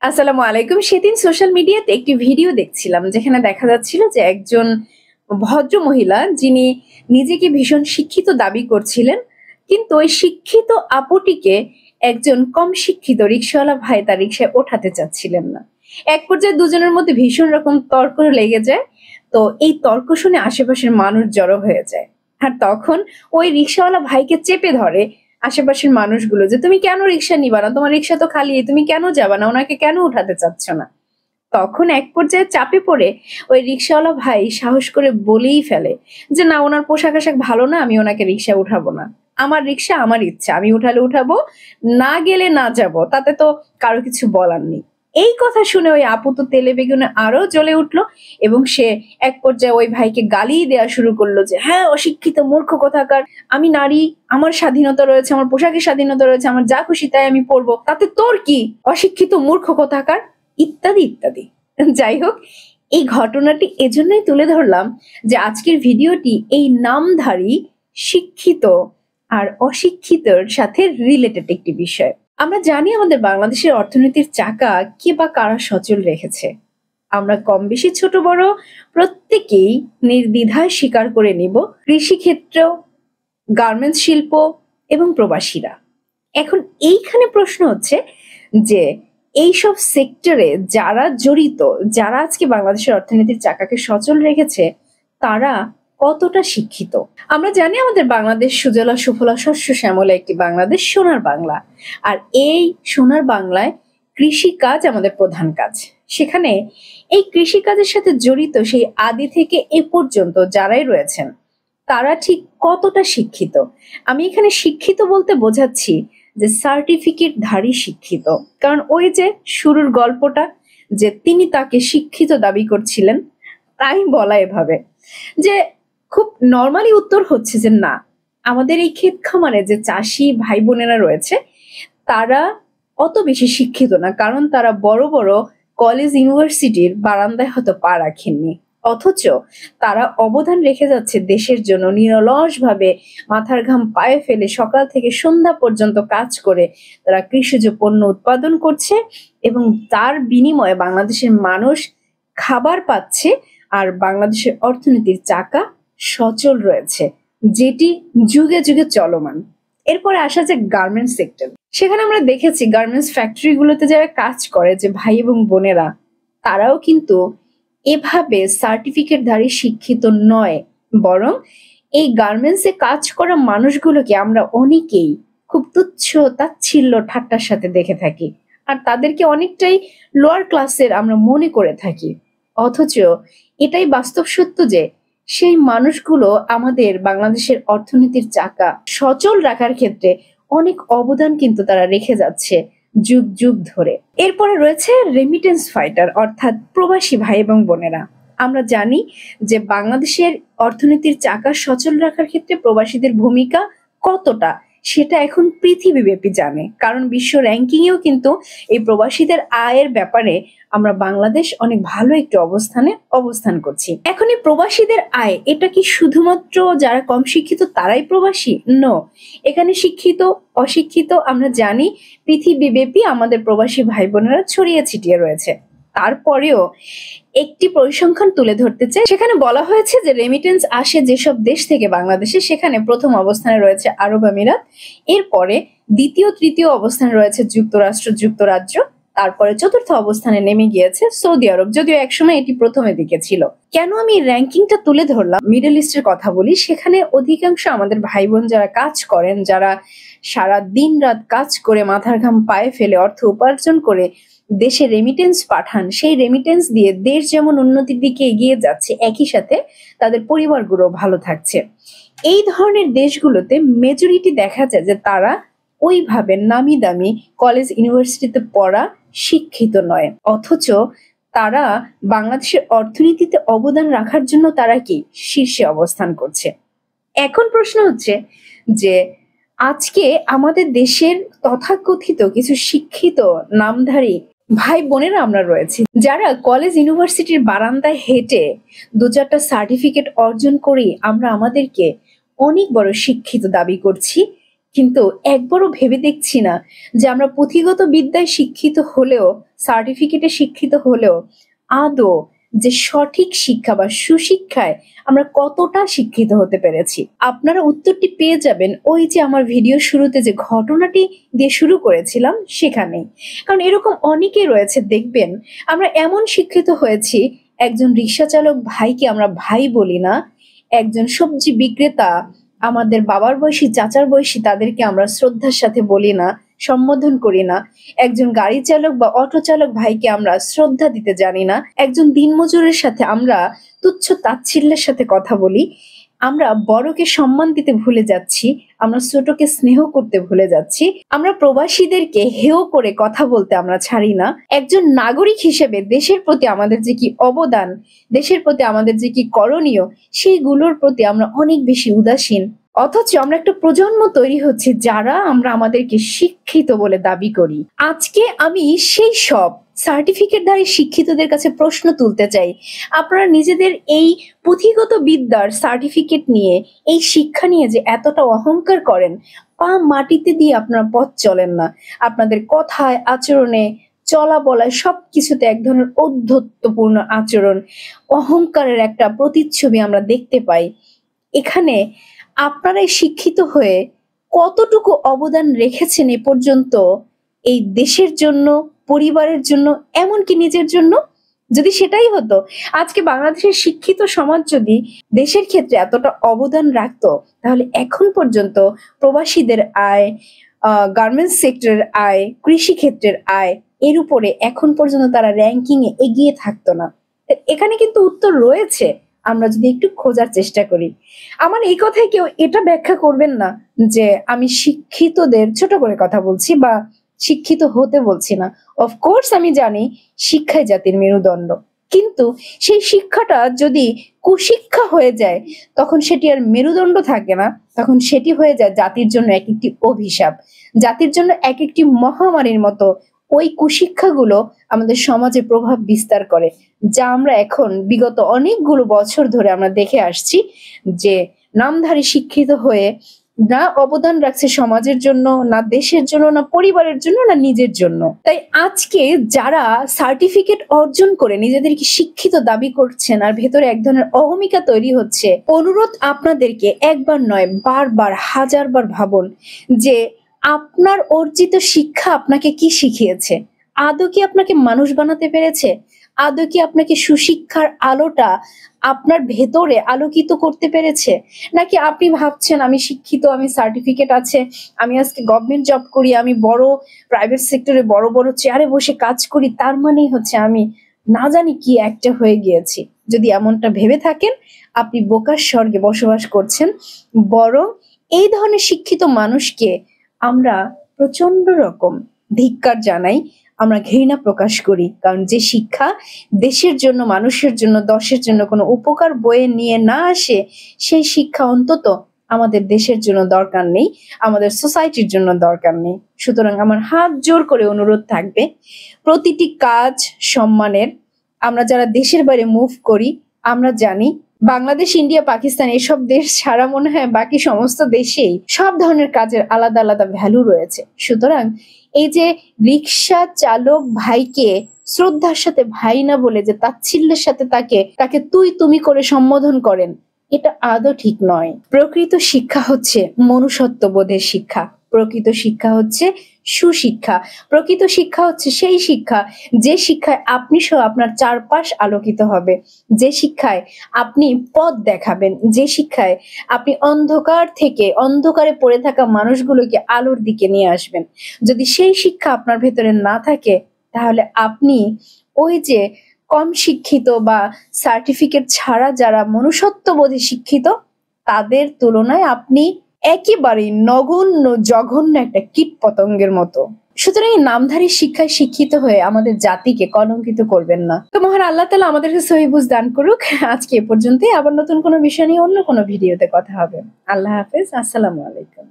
আসসালামু আলাইকুম। সেদিন সোশ্যাল মিডিয়াতে একটি ভিডিও দেখছিলাম যেখানে দেখা যাচ্ছিল যে একজন ভদ্র মহিলা যিনি নিজেকে ভীষণ শিক্ষিত দাবি করছিলেন, কিন্তু ওই শিক্ষিত আপুটিকে একজন কম শিক্ষিত রিক্শাওয়ালা ভাই তার রিক্সায় ওঠাতে চাচ্ছিলেন না। এক পর্যায়ে দুজনের মধ্যে ভীষণ রকম তর্ক লেগে যায়। তো এই তর্ক শুনে আশেপাশের মানুষ জড়ো হয়ে যায়। আর তখন ওই রিক্শাওয়ালা ভাইকে চেপে ধরে আশেপাশের মানুষগুলো যে, "তুমি কেন রিক্সা নিবা না? তোমার রিক্সা তো খালি। তুমি কেন যাবা না? উনাকে কেন উঠাতে চাচ্ছ না?" তখন এক পর্যায়ে চাপে পড়ে ওই রিক্শাওয়ালা ভাই সাহস করে বলেই ফেলে যে, "না, উনার পোশাক-আশাক ভালো না। আমি উনাকে রিক্সায় উঠাবো না। আমার রিক্সা আমার ইচ্ছা। আমি উঠালে উঠাবো, না গেলে না যাবো। তাতে তো কারো কিছু বলার নেই।" এই কথা শুনে ওই আপু তো তেলে বেগুনে আরো জ্বলে উঠল এবং সে এক পর্যায়ে ওই ভাইকে গালি দেয়া শুরু করলো যে, "হ্যাঁ, অশিক্ষিত মূর্খ কোথাকার। আমি নারী, আমার স্বাধীনতা রয়েছে, আমার পোশাকের স্বাধীনতা রয়েছে, আমার যা খুশি তাই আমি পরবো। তাতে তোর কি? অশিক্ষিত মূর্খ কোথাকার।" ইত্যাদি, ইত্যাদি। যাই হোক, এই ঘটনাটি এজন্যই তুলে ধরলাম যে আজকের ভিডিওটি এই নামধারী শিক্ষিত আর অশিক্ষিতর সাথে রিলেটেড একটি বিষয়। আমরা জানি আমাদের বাংলাদেশের অর্থনীতির চাকা কে বা কারা সচল রেখেছে। আমরা কম বেশি ছোট বড় প্রত্যেকেই নির্দ্বিধায় স্বীকার করে নিব কৃষিক্ষেত্র, গার্মেন্টস শিল্প এবং প্রবাসীরা। এখন এইখানে প্রশ্ন হচ্ছে যে এইসব সেক্টরে যারা জড়িত, যারা আজকে বাংলাদেশের অর্থনীতির চাকাকে সচল রেখেছে, তারা কতটা শিক্ষিত? আমরা জানি আমাদের বাংলাদেশ সুজলা সুফলা শস্য শ্যামলা একটি বাংলাদেশ, সোনার বাংলা। আর এই সোনার বাংলায় কৃষিকাজ আমাদের প্রধান কাজ। সেখানে এই কৃষিকাজের সাথে জড়িত সেই আদি থেকে এ পর্যন্ত যারাই রয়েছেন, তারা ঠিক কতটা শিক্ষিত? আমি এখানে শিক্ষিত বলতে বোঝাচ্ছি যে সার্টিফিকেটধারী শিক্ষিত। কারণ ওই যে শুরুর গল্পটা, যে তিনি তাকে শিক্ষিত দাবি করছিলেন, তাই বলা এভাবে যে খুব নরমালি উত্তর হচ্ছে যে না, আমাদের এই ক্ষেত খামারে যে চাষি ভাই বোনেরা রয়েছে তারা অত বেশি শিক্ষিত না, কারণ তারা বড় বড় কলেজ ইউনিভার্সিটির বারান্দায় হয়তো পা রাখেননি, অথচ তারা অবদান রেখে যাচ্ছে দেশের জন্য। নিরলসভাবে মাথার ঘাম পায়ে ফেলে সকাল থেকে সন্ধ্যা পর্যন্ত কাজ করে তারা কৃষিজ পণ্য উৎপাদন করছে এবং তার বিনিময়ে বাংলাদেশের মানুষ খাবার পাচ্ছে আর বাংলাদেশের অর্থনীতির চাকা সচল রয়েছে, যেটি যুগে যুগে চলমান। এরপরে আসা যায় গার্মেন্টস সেক্টর। সেখানে আমরা দেখেছি গার্মেন্টস ফ্যাক্টরি গুলোতে যারা কাজ করে, যে ভাই এবং বোনেরা, তারাও কিন্তু এভাবে সার্টিফিকেটধারী শিক্ষিত নয়, বরং এই গার্মেন্টসে কাজ করা মানুষগুলোকে আমরা অনেকেই খুব তুচ্ছ তাচ্ছিল্য ঠাট্টার সাথে দেখে থাকি আর তাদেরকে অনেকটাই লোয়ার ক্লাসের আমরা মনে করে থাকি। অথচ এটাই বাস্তব সত্য যে সেই মানুষগুলো আমাদের বাংলাদেশের অর্থনীতির চাকা সচল রাখার ক্ষেত্রে অনেক অবদান কিন্তু তারা রেখে যাচ্ছে যুগ যুগ ধরে। এরপরে রয়েছে রেমিটেন্স ফাইটার, অর্থাৎ প্রবাসী ভাই এবং বোনেরা। আমরা জানি যে বাংলাদেশের অর্থনীতির চাকা সচল রাখার ক্ষেত্রে প্রবাসীদের ভূমিকা কতটা, সেটা এখন পৃথিবীব্যাপী জানে, কারণ বিশ্ব র্যাঙ্কিং এও কিন্তু এই প্রবাসীদের আয়ের ব্যাপারে আমরা বাংলাদেশ অনেক ভালো একটি অবস্থানে অবস্থান করছি। এখন এই প্রবাসীদের আয়, এটা কি শুধুমাত্র যারা কম শিক্ষিত তারাই প্রবাসী? নো, এখানে শিক্ষিত অশিক্ষিত আমরা জানি পৃথিবীব্যাপী আমাদের প্রবাসী ভাই বোনেরা ছড়িয়ে ছিটিয়ে রয়েছে। তারপরেও একটি পরিসংখ্যান তুলে ধরতে চাই। সেখানে বলা হয়েছে যে রেমিটেন্স আসে যেসব দেশ থেকে বাংলাদেশে, সেখানে প্রথম অবস্থানে রয়েছে আরব আমিরাত, এরপরে দ্বিতীয় তৃতীয় অবস্থানে রয়েছে যুক্তরাষ্ট্র যুক্তরাজ্য, তারপরে চতুর্থ অবস্থানে নেমে গিয়েছে সৌদি আরব, যদিও একসময় এটি প্রথমের দিকে ছিল। কেন আমি র্যাঙ্কিংটা তুলে ধরলাম, মিডল ইস্টের কথা বলি, সেখানে অধিকাংশ আমাদের ভাই বোন যারা কাজ করেন, যারা সারা দিন রাত কাজ করে মাথার ঘাম পায়ে ফেলে অর্থ উপার্জন করে দেশে রেমিটেন্স পাঠান, সেই রেমিটেন্স দিয়ে দেশ যেমন উন্নতির দিকে এগিয়ে যাচ্ছে, একই সাথে তাদের পরিবারগুলো ভালো থাকছে। এই ধরনের দেশগুলোতে মেজরিটি দেখা যায় যে তারা ওইভাবে নামি দামি কলেজ ইউনিভার্সিটিতে পড়া শিক্ষিত নয়, অথচ তারা বাংলাদেশের অর্থনীতিতে অবদান রাখার জন্য তারা কি শীর্ষে অবস্থান করছে। এখন প্রশ্ন হচ্ছে যে আজকে আমাদের দেশের তথাকথিত কিছু শিক্ষিত নামধারী ভাই বোনেরা আমরা রয়েছি, যারা কলেজ ইউনিভার্সিটির বারান্দায় হেঁটে দু চারটা সার্টিফিকেট অর্জন করি আমরা আমাদেরকে অনেক বড় শিক্ষিত দাবি করছি, কিন্তু একবারও ভেবে দেখছি না যে আমরা পুঁথিগত বিদ্যায় শিক্ষিত হলেও, সার্টিফিকেটে শিক্ষিত হলেও আদৌ যে সঠিক শিক্ষা বা সুশিক্ষায় আমরা কতটা শিক্ষিত হতে পেরেছি। আপনারা উত্তরটি পেয়ে যাবেন ওই যে আমার ভিডিও শুরুতে যে ঘটনাটি দিয়ে শুরু করেছিলাম সেখানেই। কারণ এরকম অনেকেই রয়েছে, দেখবেন আমরা এমন শিক্ষিত হয়েছি, একজন রিক্সা চালক ভাইকে আমরা ভাই বলি না, একজন সবজি বিক্রেতা আমাদের বাবার বয়সী, চাচার বয়সী, তাদেরকে আমরা শ্রদ্ধার সাথে বলি না, সম্বোধন করি না। একজন গাড়ি চালক বা অটো চালক ভাইকে আমরা শ্রদ্ধা দিতে জানি না। একজন দিনমজুরের সাথে আমরা তুচ্ছ তাচ্ছিল্যের সাথে কথা বলি। আমরা বড়কে সম্মান দিতে ভুলে যাচ্ছি, আমরা ছোটকে স্নেহ করতে ভুলে যাচ্ছি। আমরা প্রবাসীদেরকে হেয় করে কথা বলতে আমরা ছাড়ি না। একজন নাগরিক হিসেবে দেশের প্রতি আমাদের যে কি অবদান, দেশের প্রতি আমাদের যে কি করণীয়, সেইগুলোর প্রতি আমরা অনেক বেশি উদাসীন। অথচ আমরা একটা প্রজন্ম তৈরি হচ্ছে যারা আমরা আমাদেরকে শিক্ষিত বলে দাবি করি। আজকে আমি সেই সব সার্টিফিকেটধারী শিক্ষিতদের কাছে প্রশ্ন তুলতে চাই, আপনারা নিজেদের এই পুঁথিগত বিদ্যার সার্টিফিকেট নিয়ে, এই শিক্ষা নিয়ে যে এতটা অহংকার করেন, পা মাটিতে দিয়ে আপনারা পথ চলেন না। আপনাদের কথায়, আচরণে, চলা বলায় সবকিছুতে এক ধরনের ঔদ্ধত্যপূর্ণ আচরণ, অহংকারের একটা প্রতিচ্ছবি আমরা দেখতে পাই। এখানে আপনারাই শিক্ষিত হয়ে কতটুকু অবদান রেখেছেন এ পর্যন্ত এই দেশের জন্য, পরিবারের জন্য, এমনকি নিজের জন্য? যদি সেটাই হতো, আজকে বাংলাদেশের শিক্ষিত সমাজ যদি দেশের ক্ষেত্রে এতটা অবদান রাখতো, তাহলে এখন পর্যন্ত প্রবাসীদের আয়, গার্মেন্টস সেক্টরের আয়, কৃষি ক্ষেত্রের আয়, এর উপরে এখন পর্যন্ত তারা র্যাঙ্কিং এ এগিয়ে থাকতো না। এখানে কিন্তু উত্তর রয়েছে, আমরা যদি একটু খোঁজার চেষ্টা করি। আমার এই কথায় কেউ এটা ব্যাখ্যা করবেন না যে আমি শিক্ষিতদের ছোট করে কথা বলছি বা শিক্ষিত হতে বলছি না। অফকোর্স আমি জানি শিক্ষাই জাতির মেরুদণ্ড, কিন্তু সেই শিক্ষাটা যদি কুশিক্ষা হয়ে যায়, তখন সেটি আর মেরুদণ্ড থাকে না, তখন সেটি হয়ে যায় জাতির জন্য এক একটি অভিশাপ, জাতির জন্য এক একটি মহামারীর মতো। ওই কুশিক্ষাগুলো আমাদের সমাজে প্রভাব বিস্তার করে, যা আমরা এখন বিগত অনেকগুলো বছর ধরে আমরা দেখে আসছি যে নামধারী শিক্ষিত হয়ে না অবদান রাখছে সমাজের জন্য, না দেশের জন্য, না পরিবারের জন্য, না নিজের জন্য। তাই আজকে যারা সার্টিফিকেট অর্জন করে নিজেদেরকে শিক্ষিত দাবি করছেন আর ভেতরে এক ধরনের অহমিকা তৈরি হচ্ছে, অনুরোধ আপনাদেরকে একবার নয় বারবার, হাজারবার ভাবুন যে আপনার অর্জিত শিক্ষা আপনাকে কি শিখিয়েছে? আদৌ কি আপনাকে মানুষ বানাতে পেরেছে? আদৌ কি আপনাকে সুশিক্ষার আলোটা আপনার ভেতরে আলোকিত করতে পেরেছে? নাকি আপনি ভাবছেন আমি শিক্ষিত, আমি সার্টিফিকেট আছে, আমি আজকে গভর্নমেন্ট জব করি, আমি বড় প্রাইভেট সেক্টরে বড় বড় চেয়ারে বসে কাজ করি, তার মানেই হচ্ছে আমি না জানি কি একটা হয়ে গিয়েছি। যদি এমনটা ভেবে থাকেন, আপনি বোকার স্বর্গে বসবাস করছেন। বরং এই ধরনের শিক্ষিত মানুষকে আমরা প্রচন্ড রকম ধিক্কার জানাই, আমরা ঘৃণা প্রকাশ করি। কারণ যে শিক্ষা দেশের জন্য, মানুষের জন্য, দশের জন্য কোনো উপকার বয়ে নিয়ে না আসে, সেই শিক্ষা অন্তত আমাদের দেশের জন্য দরকার নেই, আমাদের সোসাইটির জন্য দরকার নেই। সুতরাং আমার হাত জোর করে অনুরোধ থাকবে, প্রতিটি কাজ সম্মানের। আমরা যারা দেশের বাইরে মুভ করি, আমরা জানি বাংলাদেশ, ইন্ডিয়া, পাকিস্তান এসব দেশ ছাড়া মনে হয় বাকি সমস্ত দেশেই সব ধরনের কাজের আলাদা আলাদা ভ্যালু রয়েছে। সুতরাং এই যে রিক্সা চালক ভাইকে শ্রদ্ধার সাথে ভাই না বলে যে তাচ্ছিল্যের সাথে তাকে তুই তুমি করে সম্বোধন করেন, এটা আদৌ ঠিক নয়। প্রকৃত শিক্ষা হচ্ছে মনুষ্যত্ববোধের শিক্ষা, প্রকৃত শিক্ষা হচ্ছে সুশিক্ষা, প্রকৃত শিক্ষা হচ্ছে সেই শিক্ষা যে শিক্ষায় আপনি সহ আপনার চারপাশ আলোকিত হবে, যে শিক্ষায় আপনি পথ দেখাবেন, যে শিক্ষায় আপনি অন্ধকার থেকে, অন্ধকারে পড়ে থাকা মানুষগুলোকে আলোর দিকে নিয়ে আসবেন। যদি সেই শিক্ষা আপনার ভেতরে না থাকে, তাহলে আপনি ওই যে কম শিক্ষিত বা সার্টিফিকেট ছাড়া যারা মনুষ্যত্ববোধে শিক্ষিত, তাদের তুলনায় আপনি একেবারেই নগণ্য, জঘন্য একটা কীট পতঙ্গের মতো। সুতরাং এই নামধারী শিক্ষায় শিক্ষিত হয়ে আমাদের জাতিকে কলঙ্কিত করবেন না। তো মহান আল্লাহ তাআলা আমাদেরকে সহিহ বুঝ দান করুক। আজকে এ পর্যন্তই, আবার নতুন কোনো বিষয় নিয়ে অন্য কোনো ভিডিওতে কথা হবে। আল্লাহ হাফেজ, আসসালামু আলাইকুম।